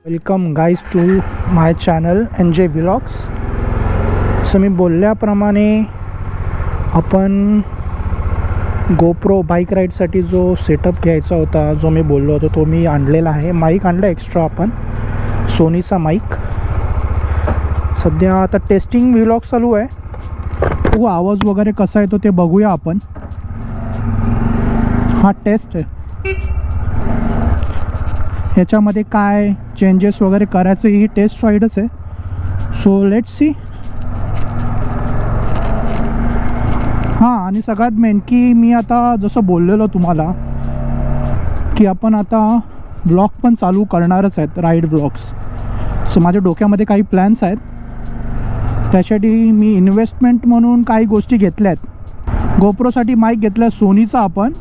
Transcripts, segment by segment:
Welcome guys to my channel NJ vlogs. So मी बोलल्याप्रमाणे आपण गोप्रो बाईक राईडसाठी जो सेटअप घ्यायचा होता, जो मी बोललो होतो तो मी आणलेला आहे. माईक आणला एक्स्ट्रा आपण, सोनीचा माईक. सध्या आता टेस्टिंग व्लॉग चालू आहे. बघू आवाज वगैरे कसा येतो ते बघूया आपण. हा टेस्ट आहे, ह्याच्यामध्ये काय चेंजेस वगैरे करायचं ही टेस्ट राईडच आहे. So let's see. हां, आणि सगळ्यात मेन की मी आता जसं बोललेलो तुम्हाला की आपण आता व्लॉग पण चालू करणारच आहेत, राईड व्लॉग्स. सो माझ्या डोक्यामध्ये काही प्लॅन्स आहेत. त्यासाठी मी इन्व्हेस्टमेंट म्हणून काही गोष्टी घेतल्या आहेत. गोप्रोसाठी माईक घेतला सोनीचा आपण,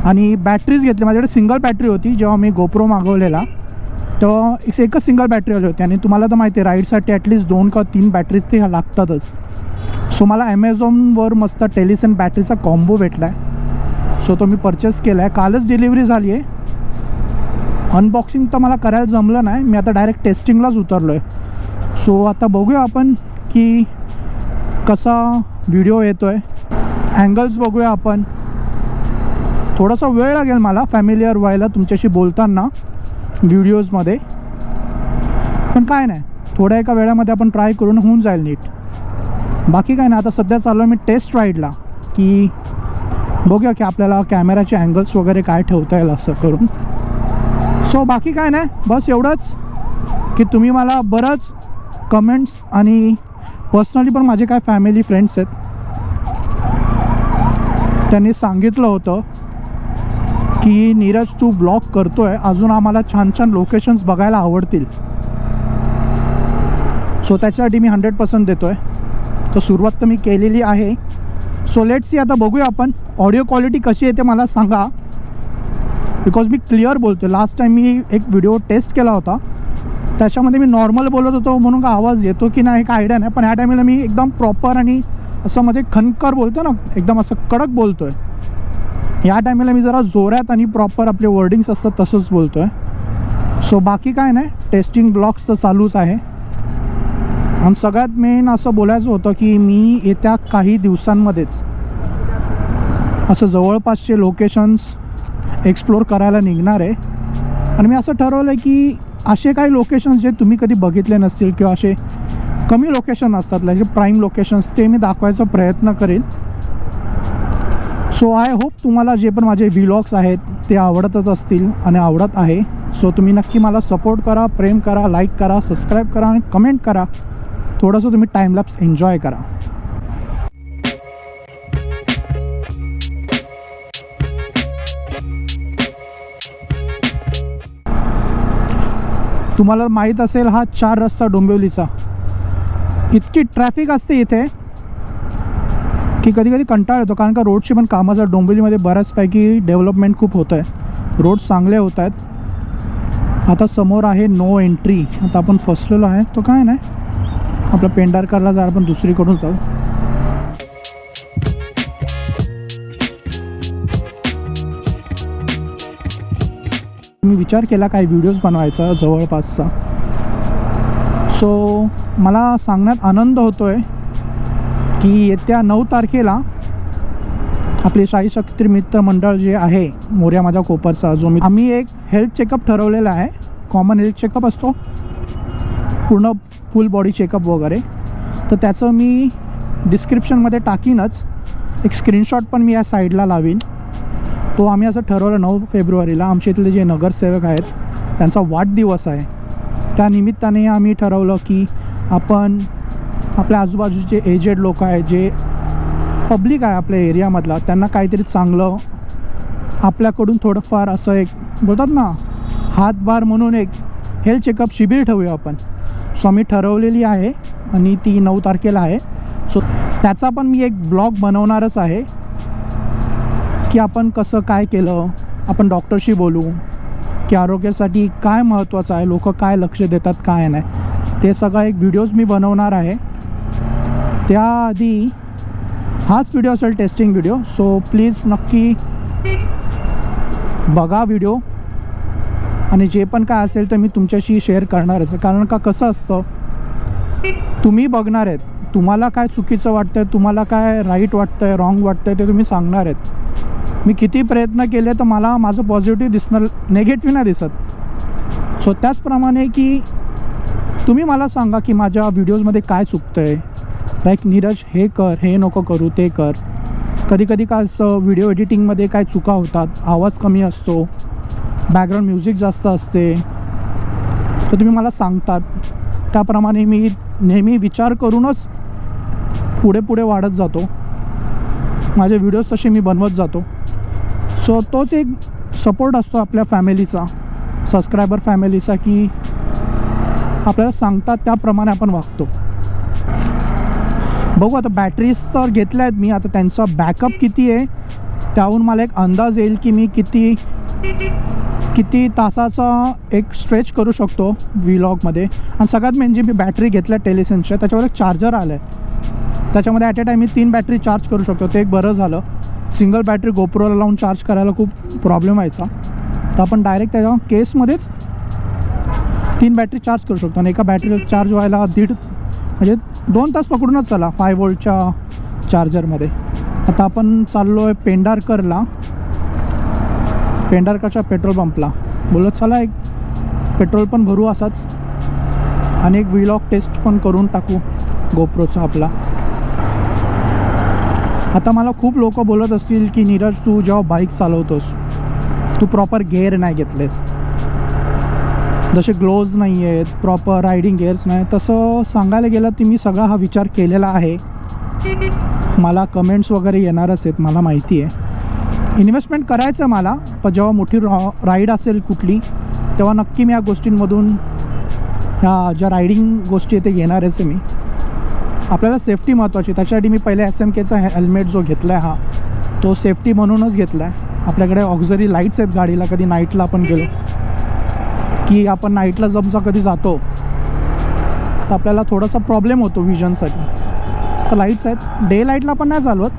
आणि बॅटरीज घेतली. माझ्याकडे सिंगल बॅटरी होती जेव्हा मी गोप्रो मागवलेला, तेव्हा एकच सिंगल बॅटरी आली होती. आणि तुम्हाला तर माहिती आहे राईडसाठी ॲटलिस्ट 2 का 3 बॅटरीज ते लागतातच. सो मला ॲमेझॉनवर मस्त टेलिसन बॅटरीचा कॉम्बो भेटला आहे. सो तो मी परचेस केला आहे. कालच डिलिव्हरी झाली आहे. अनबॉक्सिंग तर मला करायला जमलं नाही, मी आता डायरेक्ट टेस्टिंगलाच उतरलो आहे. सो आता बघूया आपण की कसा व्हिडिओ येतो आहे. अँगल्स बघूया आपण. थोडासा वेळ लागेल मला फॅमिलियर व्हायला तुमच्याशी बोलताना व्हिडिओजमध्ये, पण काय नाही, थोड्या एका वेळामध्ये आपण ट्राय करून होऊन जाईल नीट. बाकी काय नाही. आता सध्या चाललो आहे मी टेस्ट राईडला, की बघूया की आपल्याला कॅमेराचे अँगल्स वगैरे काय ठेवता येईल असं करून. सो बाकी काय नाही, बस एवढंच की तुम्ही मला बरंच कमेंट्स आणि पर्सनली पण माझे काय फॅमिली फ्रेंड्स आहेत त्यांनी सांगितलं होतं की नीरज तू ब्लॉग करतोय, अजून आम्हाला छान छान लोकेशन्स बघायला आवडतील. सो त्याच्यासाठी मी 100% देतो आहे. तर सुरुवात तर मी केलेली आहे. So let's see. आता बघूया आपण ऑडिओ क्वालिटी कशी येते मला सांगा, बिकॉज मी क्लिअर बोलतो. लास्ट टाईम मी एक व्हिडिओ टेस्ट केला होता, त्याच्यामध्ये मी नॉर्मल बोलत होतो म्हणून का आवाज येतो की नाही काय आयडिया नाही. पण ह्या टायमाला मी एकदम प्रॉपर आणि असं मध्ये खनकर बोलतो ना, एकदम असं कडक बोलतो आहे. या टायमाला मी जरा जोरात आणि प्रॉपर आपले वर्डिंग्स असतात तसंच बोलतो आहे. सो बाकी काय नाही, टेस्टिंग ब्लॉग्स तर चालूच आहे. आणि सगळ्यात मेन असं बोलायचं होतं की मी येत्या काही दिवसांमध्येच असं जवळपासचे लोकेशन्स एक्सप्लोर करायला निघणार आहे. आणि मी असं ठरवलं आहे की असे काही लोकेशन्स जे तुम्ही कधी बघितले नसतील किंवा असे कमी लोकेशन असतात, जे प्राईम लोकेशन्स, ते मी दाखवायचा प्रयत्न करेन. सो आय होप तुम्हाला जे पण माझे व्लॉग्स आहेत ते आवडतच असतील आणि आवडत आहे. सो तुम्ही नक्की मला सपोर्ट करा, प्रेम करा, लाईक करा, सबस्क्राईब करा आणि कमेंट करा. थोडंसं तुम्ही टाईमलॅप्स एन्जॉय करा. तुम्हाला माहीत असेल हा 4 रस्ता डोंबिवलीचा. इतकी ट्रॅफिक असते इथे की कधी कधी कंटाळा येतो, कारण का रोडची पण कामं जर डोंबिवलीमध्ये बऱ्याचपैकी डेव्हलपमेंट खूप होतं आहे, रोड चांगले होत आहेत. आता समोर आहे नो एंट्री. आता आपण फसलेलो आहे, तो काय नाही, आपलं पेंढारकरला जर आपण दुसरीकडून जाऊ. मी विचार केला काही व्हिडिओज बनवायचा जवळपासचा. सो मला सांगण्यात आनंद होतो आहे की येत्या 9 तारखेला आपले शाही शक्ती मित्र मंडळ जे आहे मोर्या माझ्या कोपरचा, जो आम्ही एक हेल्थ चेकअप ठरवलेला आहे. कॉमन हेल्थ चेकअप असतो, पूर्ण फुल बॉडी चेकअप वगैरे. तर त्याचं मी डिस्क्रिप्शनमध्ये टाकीनच, एक स्क्रीनशॉट पण मी या साईडला लावीन. तो आम्ही असं ठरवलं 9 फेब्रुवारीला. आमच्या इथले जे नगरसेवक आहेत त्यांचा वाढदिवस आहे, त्या निमित्ताने आम्ही ठरवलं की आपण आपल्या आजूबाजूचे एजेड लोक आहेत, जे पब्लिक आहे आपल्या एरियामधला, त्यांना काहीतरी चांगलं आपल्याकडून थोडंफार असं एक बोलतात ना हातभार म्हणून एक हेल्थ चेकअप शिबिर ठेवूया आपण. सो आम्ही ठरवलेली आहे आणि ती 9 तारखेला आहे. सो त्याचा पण मी एक व्लॉग बनवणारच आहे की आपण कसं काय केलं, आपण डॉक्टरशी बोलू की आरोग्यासाठी काय महत्त्वाचं आहे, लोक काय लक्ष देतात काय नाही, ते सगळं एक व्हिडिओज मी बनवणार आहे. त्याआधी हाच व्हिडिओ असेल टेस्टिंग व्हिडिओ. सो प्लीज नक्की बघा व्हिडिओ आणि जे पण काय असेल तर मी तुमच्याशी शेअर करणारच. कारण का कसं असतं, तुम्ही बघणार आहेत, तुम्हाला काय चुकीचं वाटतं आहे, तुम्हाला काय राईट वाटतं आहे, रॉंग वाटतं आहे, ते तुम्ही सांगणार आहेत. मी किती प्रयत्न केले तर मला माझं पॉझिटिव्ह दिसणार, नेगेटिव्ह नाही दिसत. सो त्याचप्रमाणे की तुम्ही मला सांगा की माझ्या व्हिडिओजमध्ये काय चुकतं आहे. लाईक नीरज हे कर, हे नको करू, ते कर. कधी कधी काय असतं, व्हिडिओ एडिटिंगमध्ये काय चुका होतात, आवाज कमी असतो, बॅकग्राऊंड म्युझिक जास्त असते, तर तुम्ही मला सांगतात. त्याप्रमाणे मी नेहमी विचार करूनच पुढे पुढे वाढत जातो. माझे व्हिडिओज तसे मी बनवत जातो. सो तोच एक सपोर्ट असतो आपल्या फॅमिलीचा, सबस्क्रायबर फॅमिलीचा, की आपल्याला सांगतात त्याप्रमाणे आपण वागतो. बघू आता बॅटरीज तर घेतल्या आहेत मी. आता त्यांचा बॅकअप किती आहे त्याहून मला एक अंदाज येईल की मी किती तासाचा एक स्ट्रेच करू शकतो व्लॉगमध्ये. आणि सगळ्यात म्हणजे मी बॅटरी घेतल्या टेलिसेन्सच्या, त्याच्यावर एक चार्जर आलं आहे. त्याच्यामध्ये at a time me 3 battery charge करू शकतो. ते एक बरं झालं. सिंगल बॅटरी गोप्रोला लावून चार्ज करायला खूप प्रॉब्लेम व्हायचा. तर आपण डायरेक्ट त्याच्या केसमध्येच 3 बॅटरी चार्ज करू शकतो. आणि एका बॅटरी चार्ज व्हायला म्हणजे 2 तास पकडूनच चला 5 वोल्टच्या चार्जरमध्ये. आता आपण चाललो आहे पेंढारकरच्या पेट्रोल पंपला. बोलत चला एक पेट्रोल पण भरू असाच, आणि एक व्लॉग टेस्ट पण करून टाकू गोप्रोचा आपला. आता मला खूप लोक बोलत असतील की नीरज तू जेव्हा बाईक चालवतोस तू प्रॉपर गेअर नाही घेतलेस, जसे ग्लोव्ज नाही आहेत, प्रॉपर रायडिंग गेअर्स नाही. तसं सांगायला गेलं तर मी सगळा हा विचार केलेला आहे. मला कमेंट्स वगैरे येणारच आहेत, मला माहिती आहे. इन्व्हेस्टमेंट करायचं मला, पण जेव्हा मोठी राईड असेल कुठली तेव्हा नक्की मी या गोष्टींमधून ह्या ज्या रायडिंग गोष्टी आहे ते घेणारच आहे मी. आपल्याला सेफ्टी महत्त्वाची, त्याच्यासाठी मी पहिले SMKचा हेल्मेट जो घेतला आहे हा तो सेफ्टी म्हणूनच घेतला आहे. आपल्याकडे ऑक्झरी लाईट्स आहेत गाडीला, कधी नाईटला आपण गेलो की आपण नाईटला जमचा कधी जातो तर आपल्याला थोडासा प्रॉब्लेम होतो विजनसाठी. तर लाईट्स आहेत, डे लाईटला पण नाही चालवत,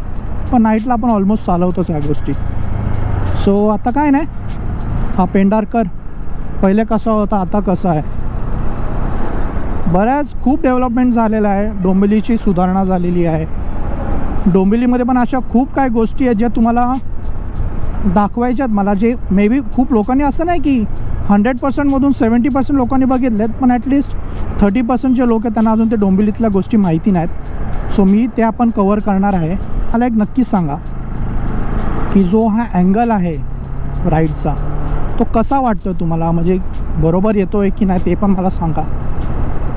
पण नाईटला आपण ऑलमोस्ट चालवतोच ह्या गोष्टी. सो आता काय नाही, हा पेंढारकर पहिले कसा होता आता कसा आहे, खूप डेव्हलपमेंट झालेलं आहे. डोंबिवलीची सुधारणा झालेली आहे. डोंबिवलीमध्ये पण अशा खूप काय गोष्टी आहेत ज्या तुम्हाला दाखवायच्यात मला, जे मे बी खूप लोकांनी, असं नाही की 100%मधून 70% लोकांनी बघितलेत, पण ॲटलिस्ट 30% जे लोक आहेत त्यांना अजून ते डोंबिवलीतल्या गोष्टी माहिती नाहीत. सो मी ते आपण कवर करणार आहे. मला एक नक्की सांगा की जो हा अँगल आहे राईडचा तो कसा वाटतो तुम्हाला, म्हणजे बरोबर येतो आहे की नाही ते पण मला सांगा.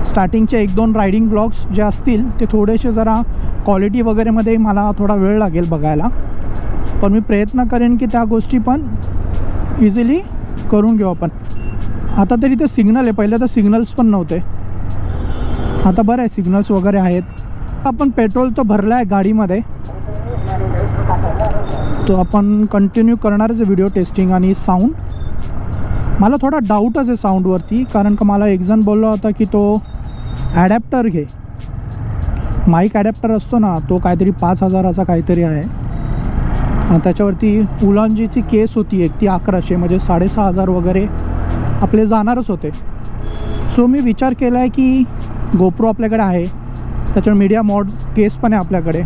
स्टार्टिंगचे 1-2 रायडिंग ब्लॉग्स जे असतील ते थोडेसे जरा क्वालिटी वगैरेमध्ये मला थोडा वेळ लागेल बघायला, पण मी प्रयत्न करेन की त्या गोष्टी पण इझिली करून घेऊ आपण. आता तरी ते सिग्नल आहे, पहिले तर सिग्नल्स पण नव्हते, आता बरं आहे सिग्नल्स वगैरे आहेत. आपण पेट्रोल तर भरलं आहे गाडीमध्ये, तो आपण कंटिन्यू करणारच व्हिडिओ टेस्टिंग. आणि साऊंड मला थोडा डाऊटच आहे साऊंडवरती, कारण का मला एक जण बोलला होता की तो ॲडॅप्टर घे, माईक ॲडॅप्टर असतो ना, तो काहीतरी 5,000चा काहीतरी आहे. आणि त्याच्यावरती उलांजीची केस होती एक, ती 1100, म्हणजे 6,500 वगैरे आपले जाणारच होते. सो मी विचार केला आहे की गोप्रो आपल्याकडे आहे, त्याच्यावर मीडिया मॉड केस पण आहे आपल्याकडे,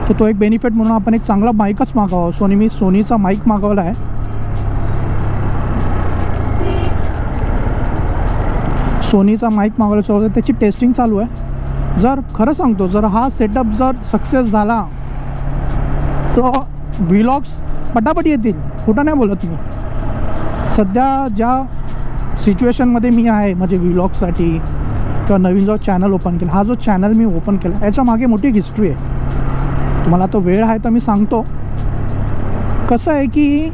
तर तो एक बेनिफिट म्हणून आपण एक चांगला माईकच मागवावा. मी सोनीचा माईक मागवला आहे. सोनीचा माईक मागवल्याचं होतं, त्याची टेस्टिंग चालू आहे. जर खरं सांगतो, जर हा सेटअप जर सक्सेस झाला तो व्लॉग्स पटापट येतील, खोटं नाही बोलत मी. सध्या ज्या सिच्युएशनमध्ये मी आहे म्हणजे व्लॉगसाठी, किंवा नवीन जो चॅनल ओपन केला, हा जो चॅनल मी ओपन केला याच्या मागे मोठी हिस्ट्री आहे. तुम्हाला तो वेळ आहे तर मी सांगतो. कसं आहे की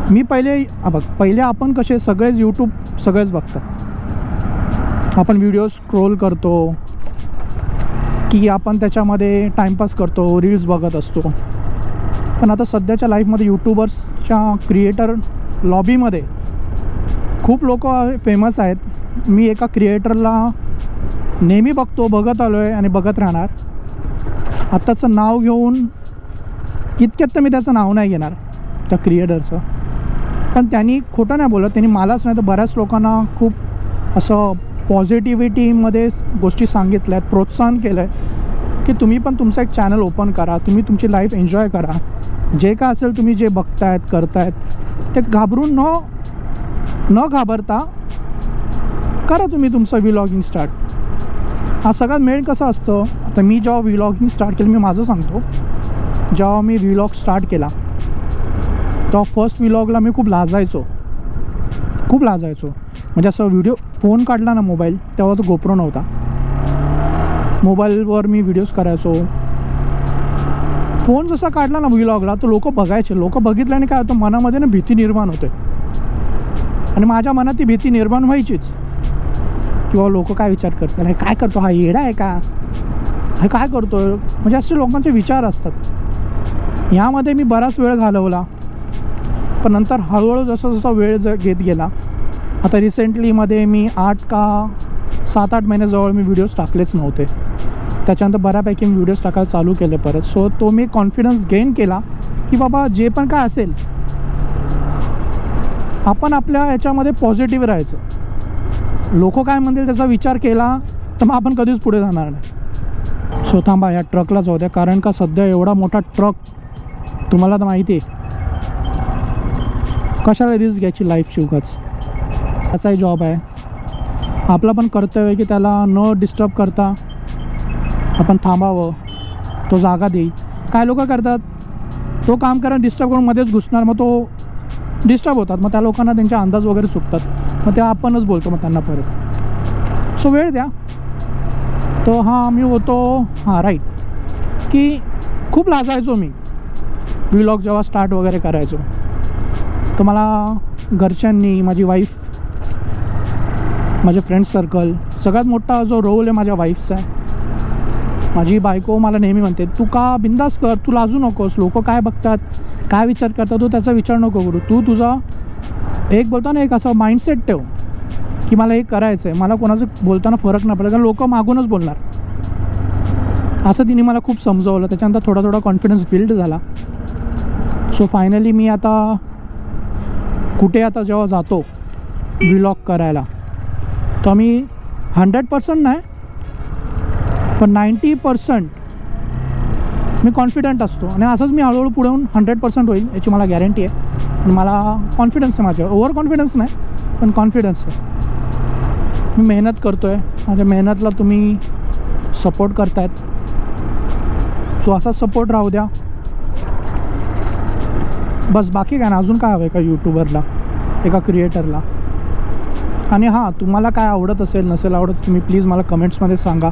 मी पहिले आपण कसे सगळेच यूट्यूब सगळेच बघतात, आपण व्हिडिओ स्क्रोल करतो की आपण त्याच्यामध्ये टाईमपास करतो, रील्स बघत असतो. पण आता सध्याच्या लाईफमध्ये यूट्यूबर्सच्या क्रिएटर लॉबीमध्ये खूप लोक फेमस आहेत. मी एका क्रिएटरला नेहमी बघत आलो आहे आणि बघत राहणार. आत्ताचं नाव घेऊन इतक्यात तर मी त्याचं नाव नाही घेणार त्या क्रिएटरचं, पण त्यांनी खोटं नाही बोलत, त्यांनी मलाच नाही तर बऱ्याच लोकांना खूप असं पॉझिटिव्हिटीमध्ये गोष्टी सांगितल्या आहेत, प्रोत्साहन केलं आहे की तुम्ही पण तुमचं एक चॅनल ओपन करा, तुम्ही तुमची लाईफ एन्जॉय करा, जे काय असेल तुम्ही जे बघतायत करतायत ते घाबरून न घाबरता करा तुम्ही तुमचं व्लॉगिंग स्टार्ट. हा सगळ्यात मेन कसं असतं, आता मी जेव्हा व्लॉगिंग स्टार्ट केलं, मी माझं सांगतो, जेव्हा मी व्लॉग स्टार्ट केला तेव्हा फर्स्ट व्लॉगला मी खूप लाजायचो. म्हणजे असं व्हिडिओ फोन काढला ना मोबाईल, तेव्हा तो गोप्रो नव्हता, मोबाईलवर मी व्हिडिओज करायचो. फोन जसा काढला ना व्लॉगला तो लोक बघायचे, लोक बघितल्याने काय होतं, मनामध्ये ना भीती निर्माण होते आणि माझ्या मनात ती भीती निर्माण व्हायचीच किंवा लोक काय विचार करतात, हे काय करतो, हा येडा आहे का, हे काय करतो, म्हणजे असे लोकांचे विचार असतात. यामध्ये मी बराच वेळ घालवला, पण नंतर हळूहळू जसा वेळ घेत गेला, आता रिसेंटलीमध्ये मी 7-8 महिन्याजवळ मी व्हिडिओज टाकलेच नव्हते, त्याच्यानंतर बऱ्यापैकी मी व्हिडिओज टाकायला चालू केले परत. सो तो मी कॉन्फिडन्स गेन केला की बाबा जे पण काय असेल आपण आपल्या याच्यामध्ये पॉझिटिव्ह राहायचं. लोक काय म्हणतील त्याचा विचार केला तर मग आपण कधीच पुढे जाणार नाही. सो थांबा, या ट्रकला जाऊ द्या, कारण का सध्या एवढा मोठा ट्रक, तुम्हाला तर माहिती आहे कशाला रिस्क घ्यायची लाईफची उगाच. त्याचाही जॉब आहे, आपला पण कर्तव्य आहे की त्याला न डिस्टर्ब करता आपण थांबावं, तो जागा देईल. काय लोक करतात, तो काम करा डिस्टर्ब करून मध्येच घुसणार, मग तो डिस्टर्ब होतात, मग त्या लोकांना त्यांचे अंदाज वगैरे चुकतात, मग ते आपणच बोलतो मग त्यांना परत. सो वेळ द्या. तो मी होतो राईट की खूप लाजायचो मी व्लॉग जेव्हा स्टार्ट वगैरे करायचो, तर मला घरच्यांनी, माझी वाईफ, माझे फ्रेंड सर्कल, सगळ्यात मोठा जो रोल आहे माझ्या वाईफचा आहे. माझी बायको मला नेहमी म्हणते, तू का बिंदास कर, तू लाजू नकोस, लोक काय बघतात, काय विचार करतात, तू त्याचा विचार नको करू, तू तुझा एक बोलता ना एक असं माइंडसेट ठेव की मला हे करायचं आहे, मला कोणाचं बोलताना फरक नाही पडत, कारण लोक मागूनच बोलणार, असं तिने मला खूप समजवलं. त्याच्यानंतर थोडा कॉन्फिडन्स बिल्ड झाला. सो फायनली मी आता कुठे आता जेव्हा जातो व्लॉग करायला, तर मी 100% नाही पण 90% मी कॉन्फिडंट असतो आणि असंच मी हळूहळू पुढे होऊन 100% होईल याची मला गॅरंटी आहे. आणि मला कॉन्फिडन्स आहे, माझ्यावर ओव्हर कॉन्फिडन्स नाही पण कॉन्फिडन्स आहे. मी मेहनत करतो आहे, माझ्या मेहनतला तुम्ही सपोर्ट करतायत, सो असाच सपोर्ट राहू द्या बस. बाकी काय ना, अजून काय हवं आहे का यूट्यूबरला, एका क्रिएटरला. आणि हां, तुम्हाला काय आवडत असेल नसेल आवडत, तुम्ही प्लीज मला कमेंट्समध्ये सांगा,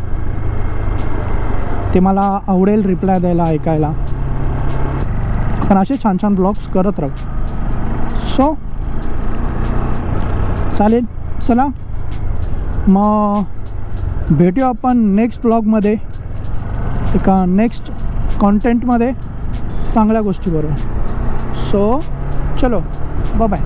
ते मला आवडेल रिप्लाय द्यायला, ऐकायला. पण असे छान छान ब्लॉग्स करत राहू. सो चालेल, चला मग भेटूया आपण नेक्स्ट ब्लॉगमध्ये, एका नेक्स्ट कॉन्टेंटमध्ये चांगल्या गोष्टीबरोबर. सो चलो, बाय बाय.